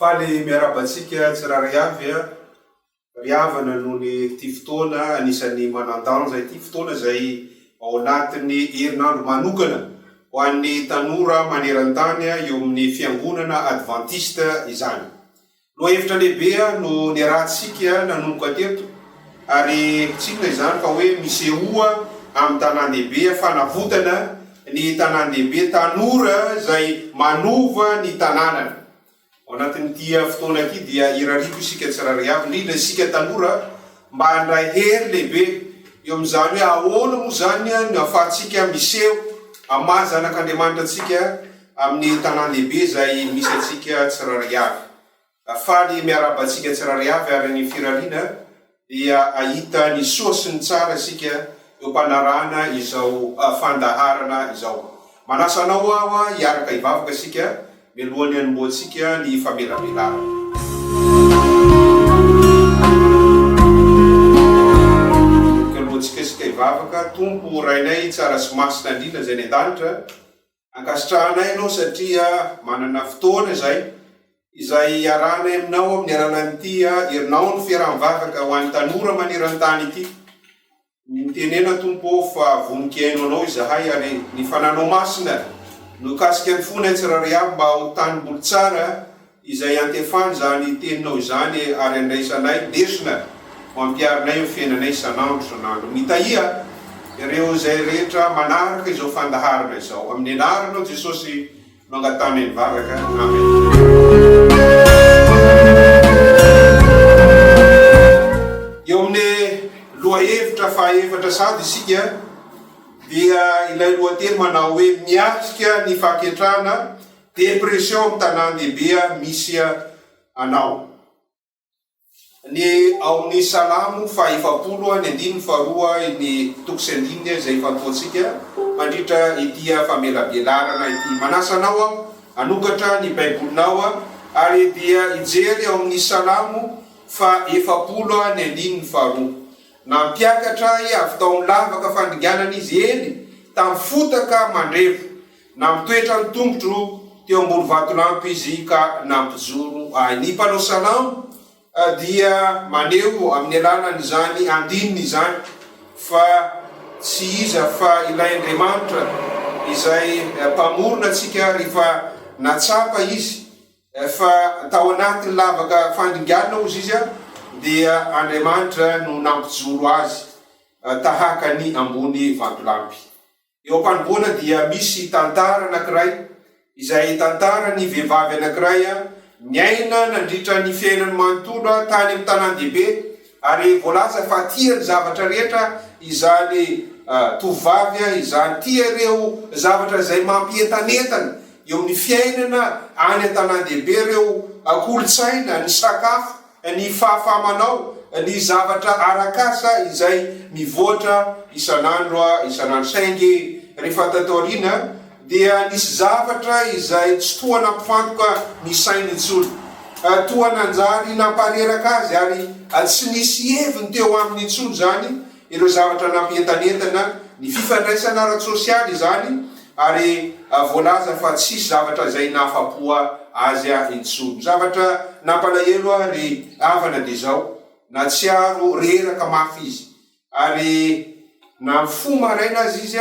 Faly miarabatsika tsirary avy riavana noho ny ty fotoana anisan'ny manandanja ity fotoana zay ao anatin'ny herinandro manokana ho an'ny tanora maneran-tany eo amin'ny fiangonana adventiste izany. Lohahevitra lehibe no niarahantsika nanomboka teto ary tsikina izany fa hoe MISEHOA amin'ny Tanàn-dehibe fanavotana ny Tanàn-dehibe tanora zay manova ny tanànana. Ao anatin'ity fotoana ity dia irarivo isika tsirary avy indrindra isika tanora mba handray hery lehibe eo amin'izany hoe ahoana moa zany no ahafahantsika miseho amin'ny zanak'Andriamanitra antsika amin'ny Tanàn-dehibe zay misy atsika tsirary avy. Faly miarabantsika tsirary avy ary ny firariana dia ahita ny soa sy ny tsara isika eo mpanarahana izao fandaharana izao. Manasa anao aho hiaraka hivavaka isika milohany hanomboantsika ny famelabelarana. Kalohantsika isika hivavaka, tompo rainay tsara sy masina indrindra zay ny an-danitra, ankasitrahanay ianao satria manana fotoana izay iarahanay aminao amin'ny alalan'ity herinao ny fiaraha-mivavaka ho an'ny tanora maneran-tany ity. Mitenena tompo fa voninkaino anao izahay ary ny fananao masina no kasika ny fona tsirary avy mba ho tanimboly tsara izay antefany zany teninao izany ary andraisanay lesona mampiarinay amin'ny fiainanay isanandro. Mitahia ireo zay rehetra manaraka izao fandaharana izao. Amin'ny anaranao Jesosy no angatany mivavaka. Amen. Eo amin'ny lohahevitra fahaefatra sady isika dia ilay lohateny manao hoe Miatrika ny Fahaketrahana, Dépression amin'ny Tanàn-dehibe misy anao. Ny ao amin'ny Salamo faha-efapolo ny 1:2 ny toko sy 9 zay fantoatsika mandritra ity famelabelarana ity. Manasa anao anokatra ny baibolinao ary dia ijery ao amin'ny Salamo faha-efapolo ny 1:2. Na mpiakatra avy tao lavaka fandinganana izy eny tamin'ny fotaka mandrevo, na mitoetra ny tongotro teo ambony vatolampy izy ka nampijoro ay. Ny mpanao salamo dia maneho amin'ny alalan'izany andininy izany fa tsy iza fa ilay Andriamanitra izay mpamorona atsika rehefa natsapa izy fa tao anatin'ny lavaka fandinganana ozy izy dia Andriamanitra no nampijoro azy tahaka ny ambony vatolampy. Eo am-panomboana dia misy tantara anankiray izay tantara ny vehivavy anankiray miaina nandritra ny fiainany manontolo tany amin'ny Tanàn-dehibe ary voalaza fa tia ny zavatra rehetra izany tovavy izany tia ireo zavatra zay mampientanentana eo amin'ny fiainana any an-Tanàn-dehibe, ireo kolotsaina, ny sakafo, ny fahafamanao, ny zavatra arakasa izay mivoatra isanandro saingy rehefa tataorina dia nisy zavatra izay tsy toa nampifantoka ny sainy tsolo, toa nanjary nampareraka azy ary tsy nisy heviny teo amin'ny tsolo zany ireo zavatra nampientanentana, ny fifandraisana ara-tsosialy zany ary voalaza fa tsisy zavatra zay nahafapoa azy intsolo. Zavatra nampalahelo ary avana de zao na tsy aro reraka mafy izy ary na fo maraina azy izy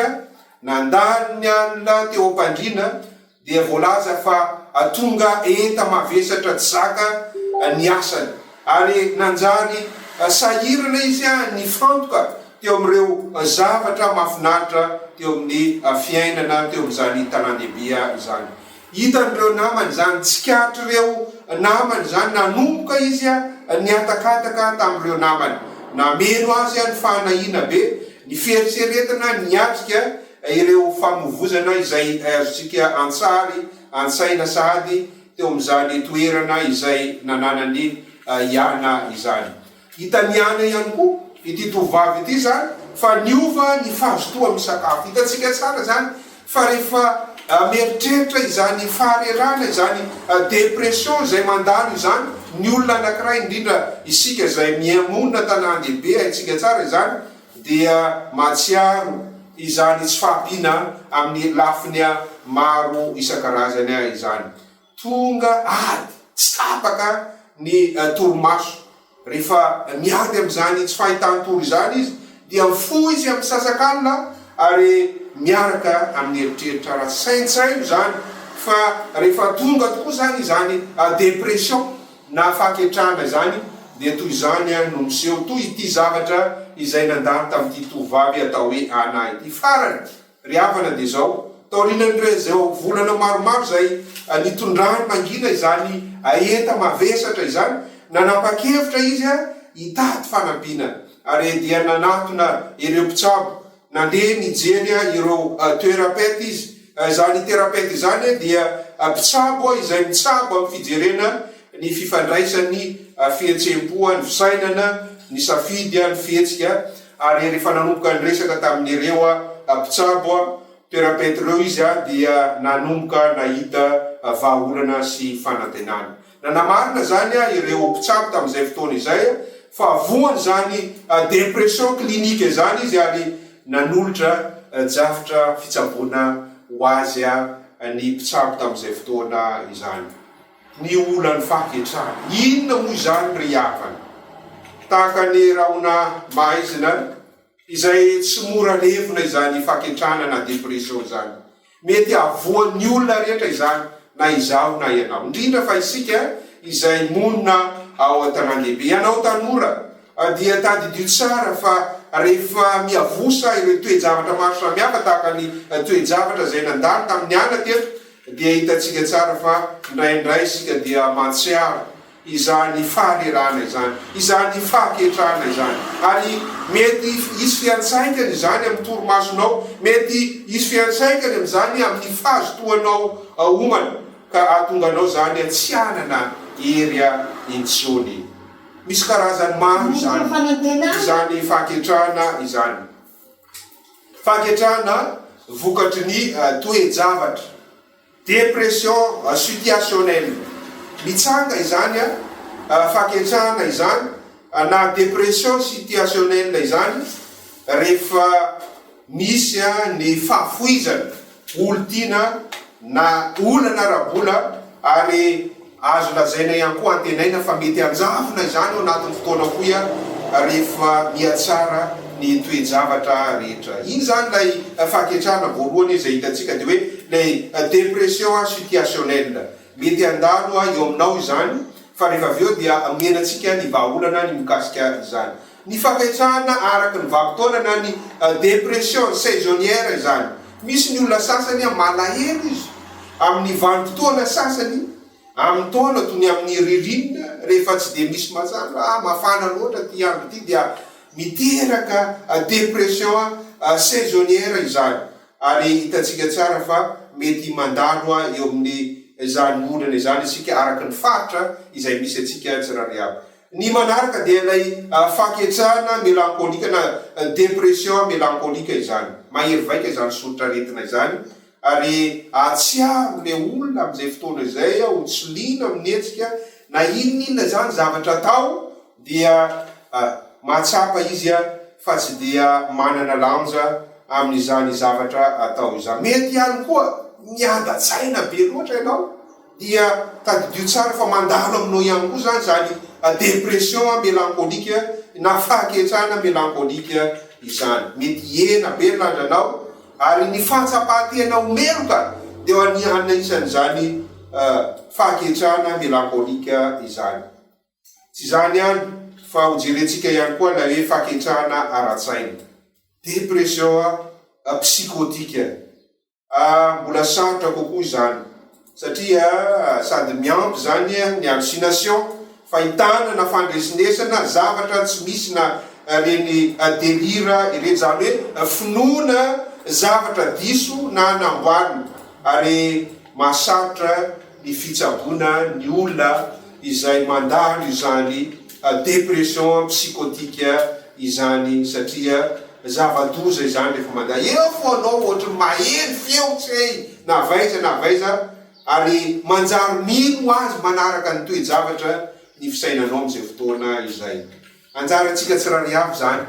nandany alina teo am-pandrina dia voalaza fa tonga enta mavesatra tsy zaka ny asany ary nanjary sahirana izy ny fantoka teo amin'ireo zavatra mahafinaritra teo amin'ny fiainana teo amin'izany Tanàn-dehibe izany. Hitan'ireo namany zany, tsikatrireo namany zany nanomboka izy niatakataka tamin'ireo namany, nameno azy ny fanahina be, ny fieritseretana niatrika ireo famovozana izay azontsika antsaina sady teo amin'izany toerana izay nananany iana izany. Hitany iana ihany koa ity tovavy ity zany fa niova ny fahazotoa misakafo. Hitantsika tsara zany fa rehefa mieritreritra izany faharerana izany dépression zay mandalo izany, ny olona anankiray indrindra isika zay miamonina Tanàn-dehibe haitsika tsara izany dia matsiaro izany tsy fahampiana amin'ny lafiny maro isan-karazany izany. Tonga ady tsy tapaka ny torimaso. Rehefa miady am'izany tsy fahitantoro izany izy dia mifo izy amin'ny sasakalina ary miaraka amin'ny eritreritra ara-tsaintsaino zany fa rehefa tonga tokoa zany izany dépression na fahaketrahana zany dia toy izany no miseho toy ity zavatra izay nandalo tamin'ity tovavy atao hoe Ana ity. Farany ry havana dia zao taorinan'ireo zao volana maromaro zay nitondrany mangina izany enta mavesatra izany, nanapa-kevitra izy hitady fanampiana ary dia nanatona ireo mpitsabo nandeha nijery ireo thérapeute izy. Zany thérapeute izany dia mpitsabo izay mitsabo amin'ny fijerena ny fifandraisan'ny fihetsempoa, ny fisainana, ny safidy, ny fihetsika. Ary rehefa nanomboka ny resaka tamin'ireo mpitsabo thérapeute reo izy dia nanomboka nahita vahaolana sy fanantenana. Nanamarina zany ireo mpitsabo tamin'izay fotoana izay fa voany zany dépression clinique zany izy ary nanolotra jafitra fitsaboana ho azy ny mpitsabo tamin'izay fotoana izany. Ny olan'ny fahaketrahana, inona moa izany ry havana? Tahaka ny rahona mahaizina izay tsy mora levona izany fahaketrahana na dépression zany. Mety avoan'ny olona rehetra izany, na izaho na ianao. Indrindra fa isika izay monina ao Tanàn-dehibe. Ianao tanora dia tadidio tsara fa rehefa miavosa ireo toe-javatra maro samihafa tahaka ny toe-javatra izay nandalo tamin'ny anateto dia hitantsika tsara fa indraindray isika dia mahatsiaro izany fahalerana izany, izany fahaketrahana izany. Ary mety isy fiantsaikany izany amin'ny torimasonao, mety isy fiantsaikany amin'izany amin'ny fahazotoanao homana ka ahatonganao zany tsy anana hery intsony. Misy karazany maro izany fahaketrahana izany. Fahaketrahana vokatry ny toe-javatra, dépression situationnelle. Mitsanga izany fahaketrahana izany na dépression situationnelle izany rehefa misy ny fahafoizana, olo-tiana na olana rabola ary azo lazaina ihany koa antenaina fa mety anjavona izany ao anatin'ny fotoana foia rehefa miatsara ny toe-javatra rehetra. Iny zany lay fahaketrahana voalohany izay hitantsika dia hoe lay dépression situationnelle. Mety andalo eo aminao izany fa rehefa avy eo dia amenatsika ny vahaolana ny mikasika izany. Ny fahaketrahana araky ny vanim-potoana na ny dépression saisonnière izany. Misy ny olona sasany malahelo izy amin'ny vanim-potoana sasany, amin'ny taona toy ny amin'ny ririnina rehefa tsy dia misy mazava mafana loatra ty andro ty dia miteraka dépression saisonnière izany. Ary hitantsika tsara fa mety mandalo eo amin'ny zany olana izany isika araky ny faritra izay misy atsika tsirariaba. Ny manaraka dia ilay fahaketrahana melankolika na dépression melankolika izany. Mahery vaika izany soritra retina izany ary atsiaro le olona amin'izay fotoana izay ho tsoliana amin'ny hetsika na inona zany zavatra atao dia mahatsapa izy fa tsy dia manana lanja amin'izany zavatra atao izany. Mety ihany koa miada-tsaina be loatra ianao dia tadidio tsara fa mandalo aminao ihany koa zany zany dépression melankolika na fahaketrahana melankolika izany. Mety ena be landranao ary ny fahatsapahatena omeloka dia ho anisan'izany fahaketrahana melankolika izany. Tsy izany ihany fa hojerentsika ihany koa la hoe fahaketrahana ara-tsaina, dépression psychotique. Mbola sarotra kokoa izany satria sady miampy zany ny hallucination, fahitana na fandresinesana zavatra tsy misy na reny delira ireny, zany hoe finoana zavatra diso na anamboarina. Ary mahasarotra ny fitsaboana ny olona izay mandalo izany dépression psychotique izany satria zava-doza izany rehefa mandalo eo fo anao ohatry maheny feo tsay na vaiza ary manjary mino azy manaraka ny toe-javatra ny fisainanao amin'izay fotoana izay. Anjarantsika tsirariavy zany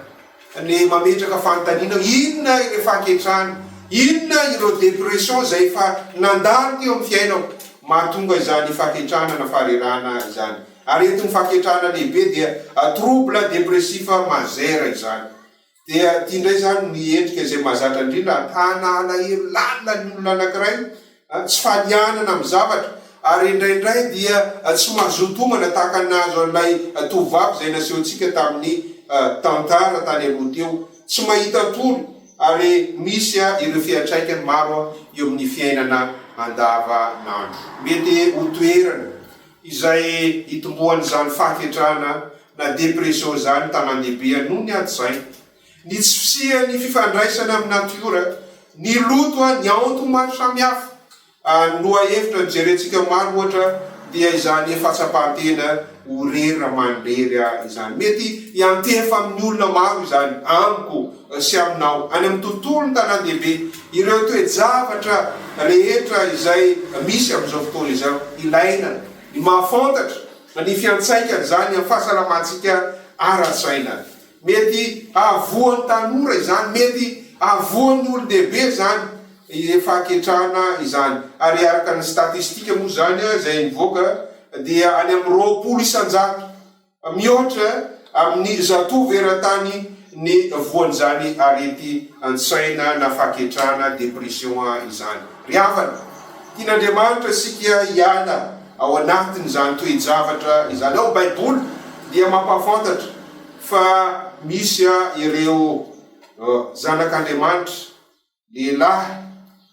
ny mametraka fanontaniana inona ireo fahaketrahana, inona ireo dépression zay fa nandalo teo amin'ny fiainao. mahatonga izany fahaketrahana faharirana izany. Ary eto ny fahaketrahana lehibe dia trouble dépressif majeur izany. Dia tia indray zany ny endrika izay mahazatra indrindra ahafahana alahelo lalina ny olona anankiray, tsy falianana amin'ny zavatra, ary indraindray dia tsy mazotomana tahaka nazo an'ilay tovavy izay nasehontsika tamin'ny tantara tany aloha teo, tsy mahita tory, ary misy ireo fiantraikany maro eo amin'ny fiainana andavanandro. Mety ho toerana izay hitombohan'izany fahaketrahana na dépression zany tanan-dehibe noho ny ady-saina, ny tsy fisian'ny fifandraisana amin'ny natiora, ny loto, ny anto maro samihafa. Noa hevitra mijerentsika maro ohatra dia izany fahatsapatena orera mandrery izany. Mety hiantefa amin'ny olona maro izany, amiko sy aminao. Any amin'ny tontolo ny tanan-dehibe, ireo toe-javatra rehetra izay misy amin'izao fotoana izao ilaina, ny mahafantatra ny fiantsaikany zany amin'ny fahasalamantsika ara-tsaina. Mety avoan'ny tanora izany, mety avoan'ny olon-dehibe zany fahaketrahana izany. Ary araka ny statistika moa zany izay mivoaka dia any amin'ny 20 isan-jato mihoatra amin'ny zatovo eran-tany ny voan'izany arety an-tsaina na fahaketrahana dépression izany. Ry havana, tian'Andriamanitra sika hiala ao anatiny izany toe-javatra izany. Ao Baiboly dia mampafantatra fa misy ireo zanak'Andriamanitra lehilahy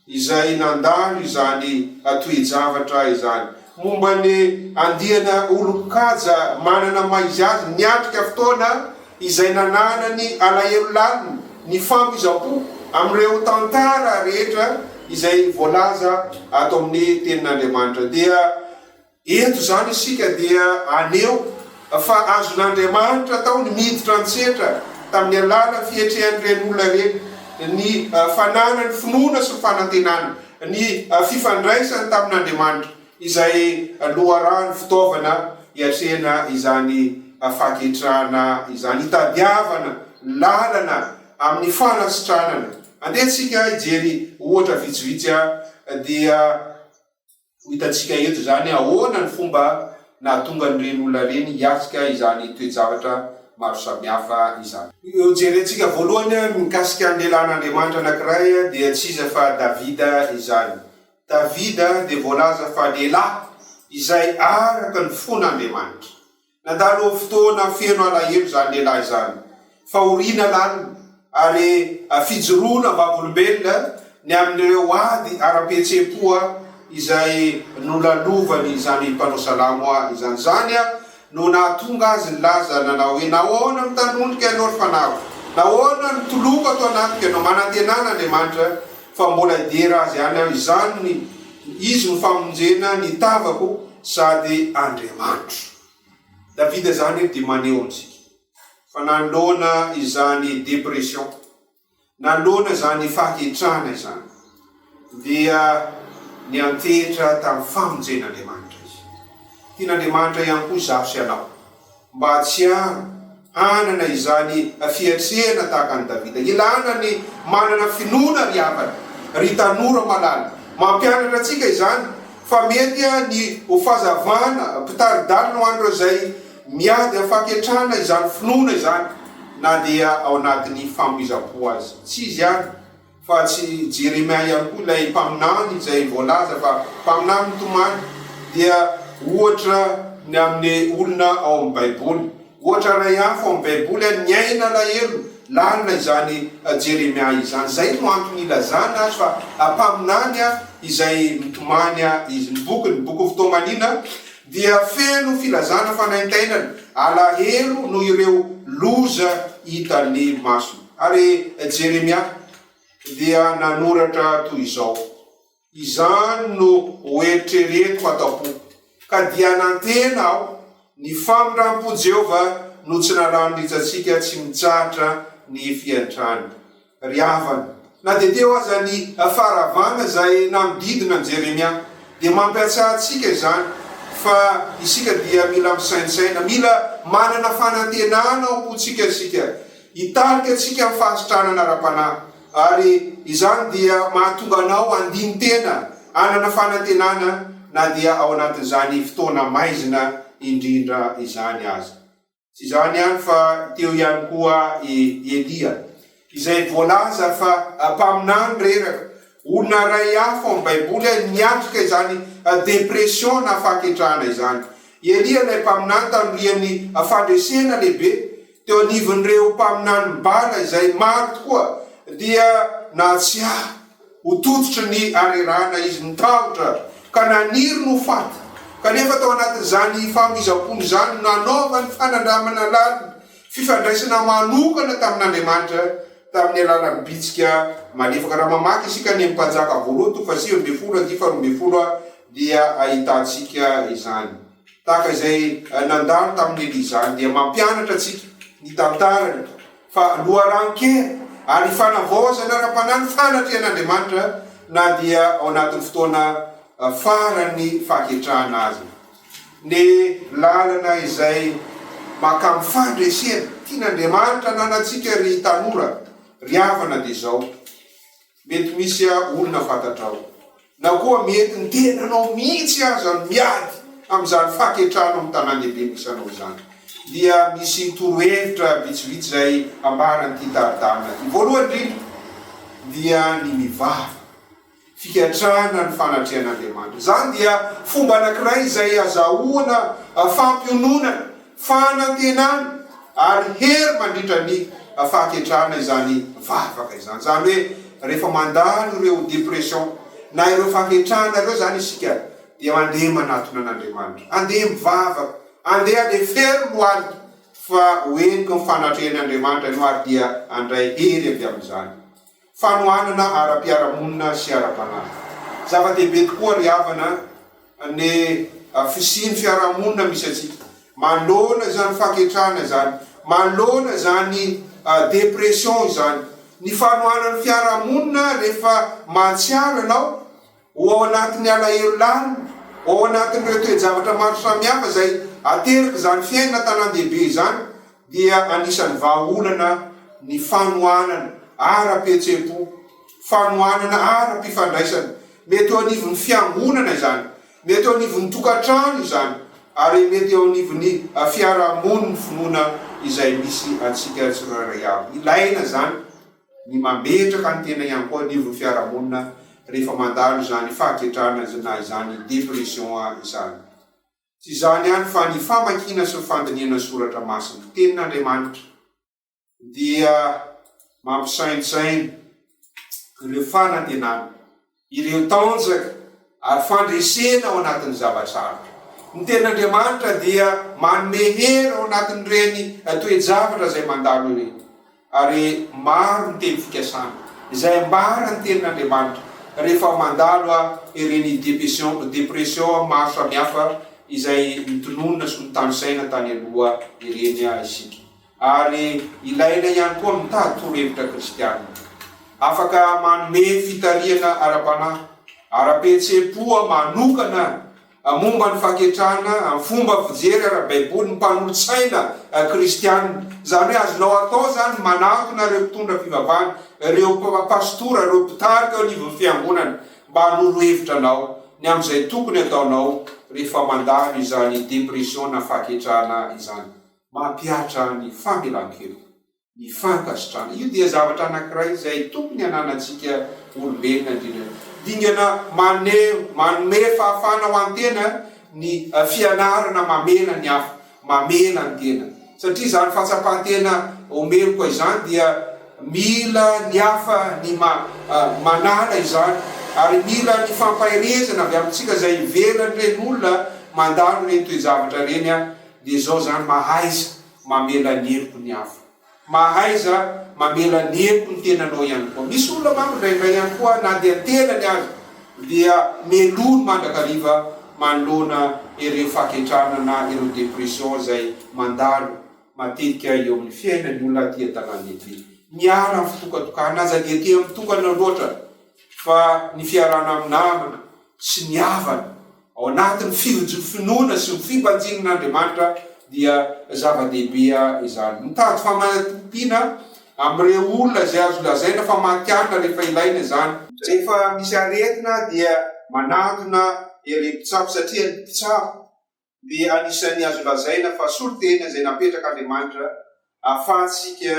izay nandalo izany toe-javatra izany. Momba ny andihana olo-kaja manana maizy azy, Miatrika fotoana izay nananany alahelo lalina, ny fampizapo amin'ireo tantara rehetra izay voalaza ato amin'ny tenin'Andriamanitra. Dia eto zany isika dia aneo fa azon'Andriamanitra tao ny miditra antsetra tamin'ny alala fietrehan'ireny olona reny, ny fananany finoana sy fanantenana, ny fifandraisany tamin'Andriamanitra izay loharano fitaovana hiatrehana izany fahaketrahana izany, hitadiavana lalana amin'ny fanasitranana. Andehitsika hijery ohatra vitsivitsy dia hitantsika eto zany ahoana ny fomba nahatonga n'ireny olona reny hiatrika izany toe-javatra maro samihafa izany. Jerentsika voalohany mikasika ny lehilahin'Andriamanitra anankiray dia tsy iza fa Davida izany. Davida dia voalaza fa lehilahy izay araka ny fon'Andriamanitra. Nandalo fotoana feno alahelo zany lehilahy izany, fahoriana lalina ary fijoroana vavolombelona ny amin'ireo ady ara-pihetsepoa izay nolalovany izany mpanao salamo izany. Zany no nahatonga azy nilaza nanao hoe nahoana mitandrondrika ianao ry fanako, nahoana nitoloko ato anatiko ianao, manantenana Andriamanitra fa mbola idera azy any izany izy no famonjena ny tavako sady Andriamanitra. Davida zany dia maneho amintsika fa nanoloana izany dépression, nanoloana izany fahaketrahana izany, dia niantetra tamin'ny famonjen'Andriamanitra izy. Tian'Andriamanitra ihany koa zaho sy anao mba tsy hanana izany fiatrehana tahaka ny Davida. Ilana ny manana finoana ry havana, ry tanora malala, mampianatra atsika izany fa mety ny ho fahazavana mpitaridalina ho an'ireo zay miady amin'ny fahaketrahana izany finoana izany, na dia ao anatin'ny fampizapo azy. Tsy izy ihany fa tsy Jeremia ihany koa ilay mpaminany izay voalaza fa mpaminany tomany, dia ohatra ny amin'ny olona ao amin'ny Baiboly, ohatra ray hafa ao amin'ny Baiboly niaina alahelo lalina izany Jeremia izany. Zay no antony ilazana azy fa mpaminany izay mitomany izy. Ny boky fitomanina dia feno filazana fanaintainana alahelo no ireo loza hitan'ny masony. Ary Jeremia dia nanoratra toy izao: izany no oeritreretiko ataoko, ka dia nantena aho ny famindrampo Jehova no tsy nalanitsatsika tsy mitsahatra ny fiantrany. Ry havana, na dia teo aza ny faharavana zay namididina Jeremia dia mampiatsahantsika izany fa isika dia mila misaintsaina, mila manana fanantenana ao am-potsika isika, hitarika atsika amin'ny fahasitranana ara-panahy. Ary izany dia mahatonga anao andiny tena, anana fanantenana na dia ao anatin'izany fotoana maizina indrindra izany azy. Tsy izany ihany fa teo ihany koa Elia, izay voalaza fa mpaminany reraka, olona ray hafa amin'ny Baiboly niatrika izany Dépression na fahaketrahana izany. Elia ilay mpaminany tamin'ny fandresena lehibe, teo anivon'ireo mpaminany bala izay maro tokoa, dia natsiaha ho tototry ny arerana izy nitahotra ka naniry no faty. Kanefa tao anatin'izany famoizam-pony izany nanaova ny fanandramana lalina, fifandraisana manokana tamin'Andriamanitra tamin'ny alalan'ny bitsika malefaka. Raha mamaky isika ny mpanjaka voalohany 9:12 dia ahitantsika izany. Tahaka izay nandalo tamin'ny Elizany dia mampianatra antsika ny tantarany fa loharan-kely ary fanavaozana ara-panahy ny fanatrehan'Andriamanitra na dia ao anatin'ny fotoana farany fahaketrahana azy. Ny lalana izay makamy fandresena tian'Andriamanitra nanantsika ry tanora ry havana dia zao. Mety misy olona fantatrao na koa mety ny tenanao mihitsy aza miady amin'izany fahaketrahana amin'ny Tanàn-dehibe misy anao izany. Dia misy torohevitra vitsivitsy zay ambaran'ity taridana. Voalohany indrindra dia ny mivava, fikatrana ny fanatrehan'Andriamanitra. Zany dia fomba anankiray izay azahoana fampiononana, fanantenana ary hery mandritra ny fahaketrahana izany vavaka izany. Zany hoe rehefa mandalo ireo Dépression na ireo fahaketrahana ireo zany isika dia mandeha manatona an'Andriamanitra, andeha mivavaka, andeha alefery lohalika fa hoeniko ny fanatrehan'Andriamanitra no ary dia andray hery avy amin'izany. Fanohanana ara-piaramonina sy ara-panahy. Zava-dehibe tokoa ry havana ny fisian'ny fiaramonina misy atsika. Manoloana zany fahaketrahana zany, manoloana zany Dépression izany. Ny fanohanan'ny fiaramonina rehefa mahatsiaro ianao, ao anatin'ny alahelo lalina, ao anatin'ireo toe-javatra maro samihafa zay aterika zany fiaina Tanàn-dehibe zany, dia anisan'ny vahaolana ny fanohanana ara-pihetsempo, fanohanana ara-pifandraisana. Mety eo anivon'ny fiangonana izany, mety eo anivon'ny tokantrano izany, ary mety eo anivon'ny fiarahamoniny finoana izay misy antsika tsirairay avy. Ilaina zany ny mametraka ny tena ihany koa anivon'ny fiarahamonina rehefa mandalo zany fahaketrahana na izany Dépression izany. Tsy izany ihany fa ny famakina sy fandiniana soratra masina tenin'Andriamanitra dia mampisaintsaina ireo fanantenana, ireo tanjaka ary fandresena ao anatin'ny zavatsara. Ny ten'Andriamanitra dia manome hery ao anatin'ireny toe-javatra zay mandalo ireny. Ary maro ny teny fikasana izay ambara ny tenin'Andriamanitra rehefa mandalo ireny Dépression maro samihafa izay mitononona sy mitanosaina tany aloha ireny isika. Ary ilaina ihany koa mitady torohevitra kristianina, afaka manome fitariana ara-panahy, ara-pihetsempo manokana momba ny fahaketrahana amin'ny fomba fijery ara-Baiboly, ny mpanolotsaina kristianina. Zany hoe azonao atao zany manatona ireo mpitondra fivavahana, ireo pastora, ireo mpitarika ao anivon'ny fiangonana mba hanoro-hevitra anao ny amin'izay tokony ataonao rehefa mandalo izany Dépression na fahaketrahana izany. Mampiatra ny famelan-keloka, ny fankasitrahana. Io dia zavatra anankiray izay tokony hananantsika olombelona indrindra. Dingana manome fahafana ho an-tena ny fianarana mamela ny hafa, mamela ny tena. Satria zany fahatsapahantena omelo koa izany dia mila ny hafa ny manala izany, ary mila ny fampahirezana avy amintsika zay ivelany reny olona mandalo reny toe-javatra reny dia zao zany mahaiza mamela ny heriko ny hafa, mahaiza mamela ny heriko ny tenanao ihany koa. Misy olona manko indraindray ihany koa na dia tenany azy dia melony mandrakariva manoloana ireo fahaketrahana na ireo Dépression zay mandalo matetika eo amin'ny fiainany olona tia Tanàn-dehibe. Miara amin'ny fitokatokana, aza dia tia mitokana loatra fa ny fiarana amin'ny namana sy ny havana ao anatin'ny finoana sy ny fibanjinan'Andriamanitra dia zava-dehibe izany. Mitady famantompiana amin'ireo olona izay azo lazaina fa matiana rehefa ilaina izany. Rehefa misy aretina dia manatona Ilay mpitsabo satria ny mpitsabo dia anisan'ny azo lazaina fa solotena izay napetraka Andriamanitra ahafahantsika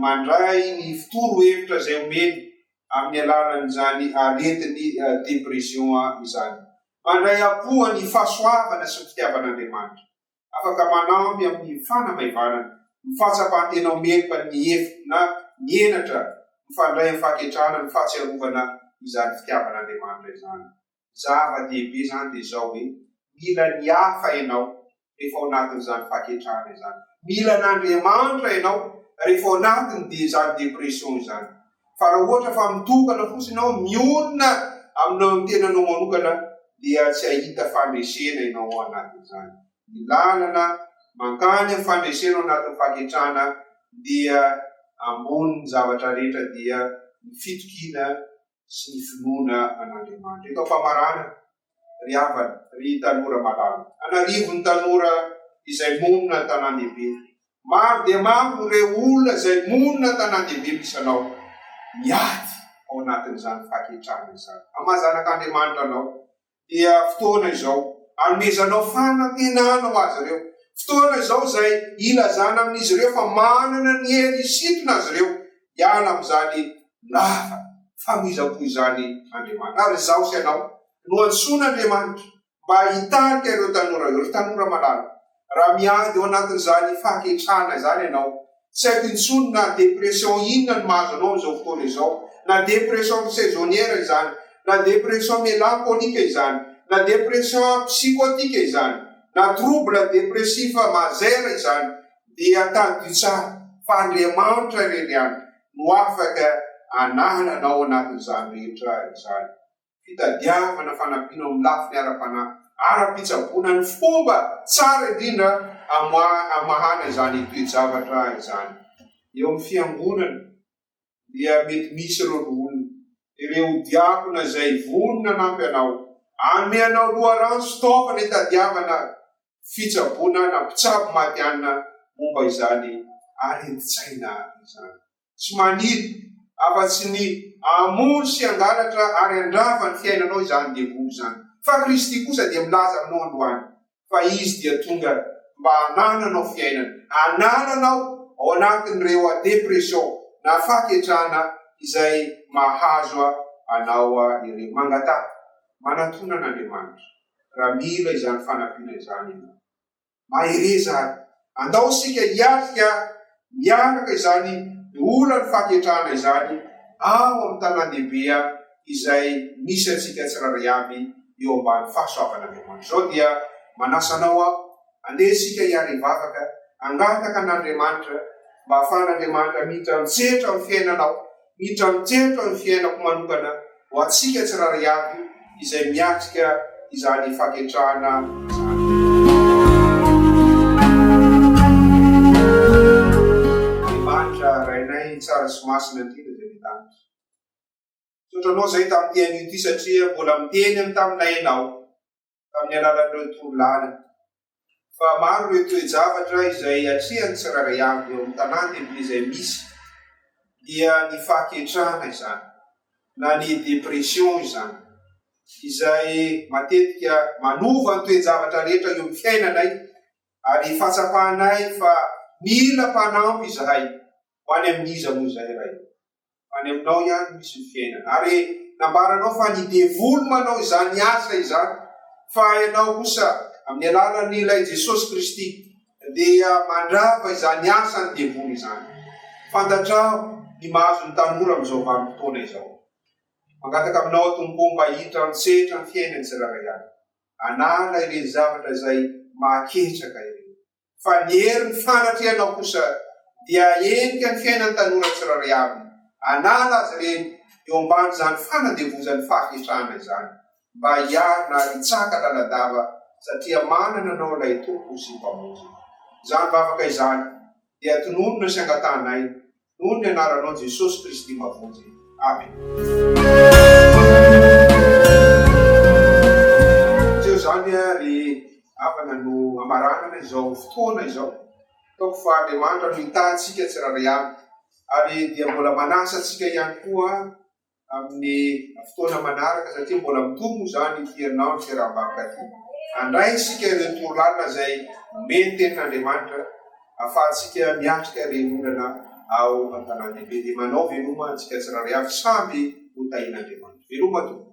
mandray ny fitoro hevitra izay omeny amin'ny alalan'izany aretiny dépression izany. Mandray apoha ny fahasoavana sy ny fitiavan'Andriamanitra. Afaka manampy amin'ny fanamaivana, mifatsapahantena omeloka ny hevitra na ny henatra mifandray amin'ny fahaketrahana ny fahatsiarovana izany fitiavan'Andriamanitra izany. Zava-dehibe izany dia izao hoe mila ny hafa ianao rehefa ao anatin'izany fahaketrahana izany. Mila n'Andriamanitra ianao rehefa ao anatiny dia izany dépression izany. Fa raha ohatra fa mitokana fotsiny ianao mionona aminao tenanao manokana dia tsy ahita fandresena ianao ao anatin'izany. Ny lalana mankany amin'ny fandresena ao anatin'ny fahaketrahana dia ambony ny zavatra rehetra dia ny fitokiana sy ny finoana an'Andriamanitra. Eto famarana ry havana, ry tanora malala. Anarivo ny tanora izay monina ny Tanàn-dehibe. Maro dia maro ireo olona izay monina ny Tanàn-dehibe misy anao. Miady ao anatin'izany fahaketrahana izany. Amazanak'Andriamanitra anao dia fotoana izao anomezanao fanantenana ho azy ireo. Fotoana izao izay ilazana amin'izy ireo fa manana ny hery isitona azy ireo hiala amin'izany lava famizapo izany Andriamanitra. Ary izao sy ianao no antsoin'Andriamanitra mba hitarika ireo tanora malala. Raha miady ao anatin'izany fahaketrahana izany ianao, tsy haiko intsony na dépression inona ny mahazo anao amin'izao fotoana izao, na dépression saisonnière izany, na dépression mélancolique izany, na dépression psychotique izany, na trouble dépressif majeur izany, dia tadio tsara fa Andriamanitra ireny ihany no afaka anananao anatin'izany rehetra izany. Fitadiavana fanampiana amin'ny lafiny ara-panahy, ara-pitsaboana ny fomba tsara indrindra amahana izany toe-javatra izany. Eo amin'ny fiangonana dia mety misy ireo olona, ireo diakona izay vonona anampy anao, ame anao loharano sy taovana hitadiavana fitsaboana na mpitsabo matianina momba izany arenti-tsaina izany. Tsy maniry afa-tsy ny amory sy angalatra ary andrava ny fiainanao izany devoly izany. Fa Kristy kosa dia milaza aminao androany fa izy dia tonga mba hanananao fiainana, hanananao ao anatin'ireo dépression na fahaketrahana izay mahazo anao ireo. Mangataka manatona an'Andriamanitra raha mila izany fanampiana izany ianao. Mahereza andao sika hiatrika miaraka izany ola ny fahaketrahana izany ao amin'ny Tanàn-dehibe izay misy antsika tsiraray avy eo ambany fahasoavan'Andriamanitra. Zao dia manasanao aho andeha sika hiara hivavaka, angataka an'Andriamanitra mba ahafahan'Andriamanitra miditra mitsetra amin'ny fiainanao, miditra mitsetra amin'ny fiainako manokana ho atsika tsiraray avy izay miatrika izany fahaketrahana izany. Andriamanitra rainay tsara sy masina indrindra izay mitanitra. Sotranao izay tamin'ity anio ity satria mbola miteny amin'ny taminay ianao tamin'ny alalan'ireo torolalina. Fa maro ireo toe-javatra izay atrian'ny tsiraray avy eo amin'ny Tanàn-dehibe izay misy dia ny fahaketrahana izany na ny dépression izany, izay matetika manova ny toe-javatra rehetra eo amin'ny fiainanay ary fatsapahanay fa mila mpanampy izahay ho any amin'iza moa izay ray. Any aminao ihany misy ny fiainana. Ary nambaranao fa ny devoly manao izany asa izany, fa ianao kosa amin'ny alalan'ilay Jesosy Kristy dia mandrava izany asa ny devoly izany. Fantatrao ny mahazo ny tanora amin'izao vanim-potoana izao. Mangataka aminao tompo mba hiditra mitsetra ny fiainany tsiraray avy. Anala ireny zavatra izay mahaketraka ireny. Fa ny hery ny fanatrianao kosa dia endrika ny fiainan'ny tanora tsiraray avy. Anala azy ireny eo ambany izany fanadevozan'ny fahaketrahana izany mba hiarina ary hitsaka laladava satria manana anao ilay tompo sy mpamonjy. Izany vavaka izany dia tononona sy angatanay noho ny anaranao Jesosy Kristy mavonjy. Amen. Teo zany ry havana no amaranana izao fotoana izao. Taoko fa Andriamanitra no hitahantsika tsiraray avy ary dia mbola manasa antsika ihany koa amin'ny fotoana manaraka satria mbola mitombo zany ity anao ny fiarahabavaka ty. Andray isika ireo torolalina zay mety tenin'Andriamanitra ahafahantsika miatrika renonana ao an-Tanàn-dehibe. Dia manao veloma antsika tsirairay avy samby ho tahin'Andriamanitra. Veloma tokoa.